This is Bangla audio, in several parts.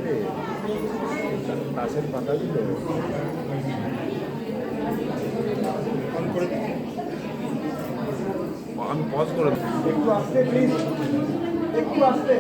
রে তাসের পাতাগুলো অন করে দিচ্ছি, আমি পজ করে একটু আসতে প্লিজ, একটু আসতে।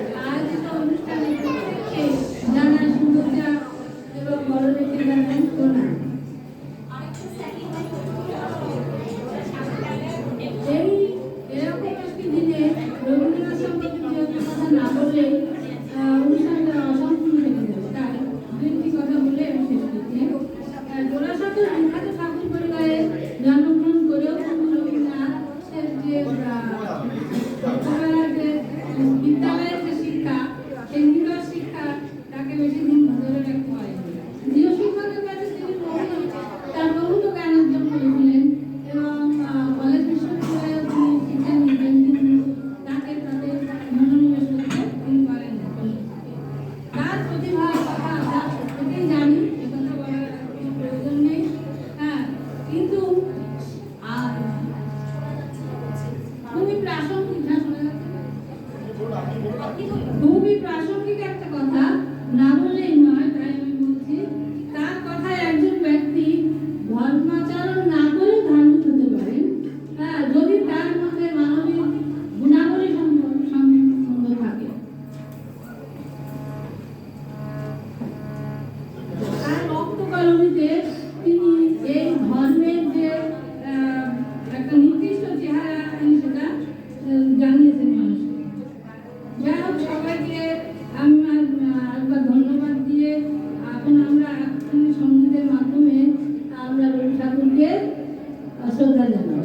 খুবই প্রাসঙ্গিক একটা কথা, না বললেই নয়, তাই আমি বলছি। তার কথায় একজন ব্যক্তি ধর্মাচরণ না করে ধার্মিক হতে পারেন, হ্যাঁ, যদি তার মধ্যে মানবিক গুণাবলী সম্পন্ন থাকে। তার রক্তকরণীতে তিনি এই ধর্মের যে একটা নির্দিষ্ট চেহারা সেটা জানিয়েছেন মানুষকে। যাই হোক, সবাইকে আমি একবার ধন্যবাদ দিয়ে এখন আমরা সঙ্গীতের মাধ্যমে আমরা রবি ঠাকুরকে শ্রদ্ধা জানাবো।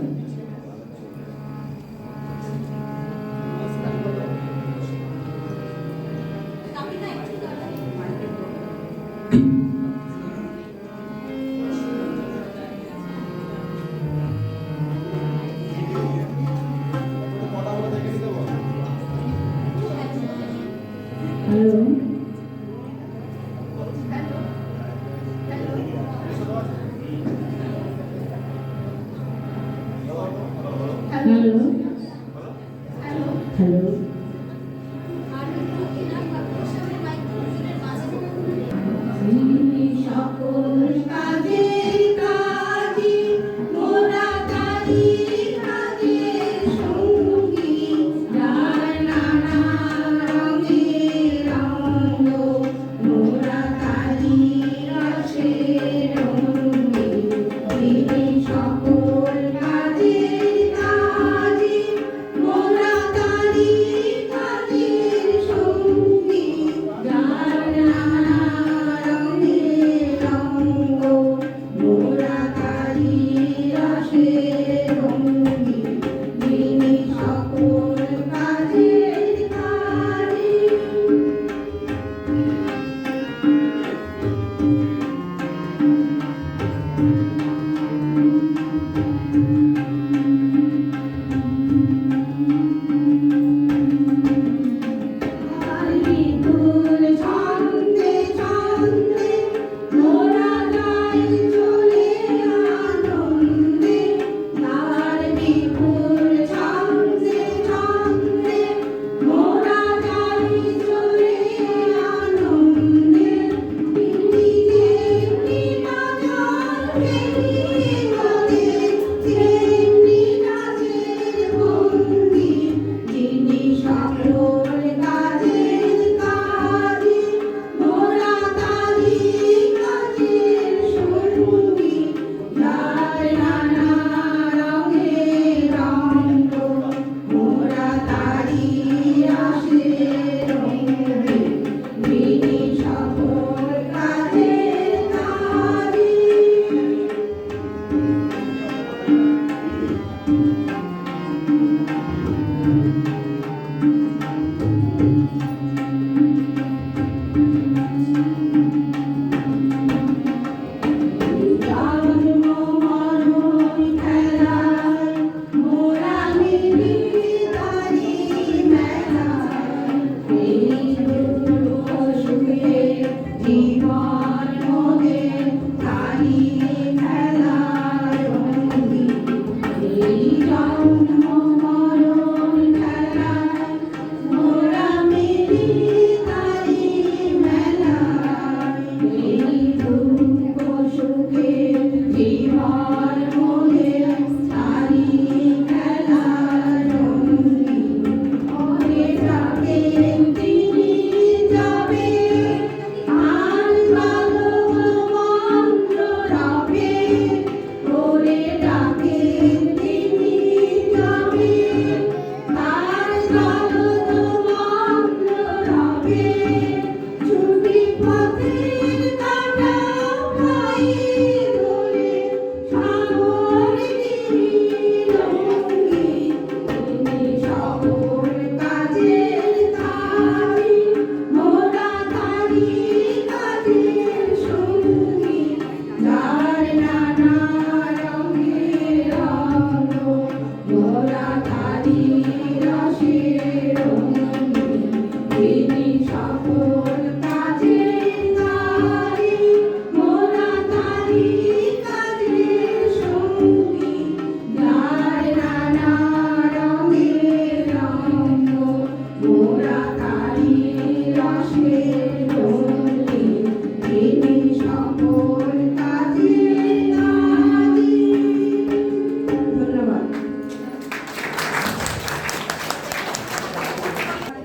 হ্যালো, হ্যালো, হ্যালো, সকল কাজে কাজী মোরা কাজী কাজের সঙ্গী, যার নানা রঙের রঙ, মোরা কাজী রসের রঙ্গী। তিনি সকল কাজে কাজী মোরা কাজী কাজের সঙ্গী, যার নানা রঙের রঙ, মোরা কাজী রসের রঙ্গী। তিনি সকল কাজের কাজী।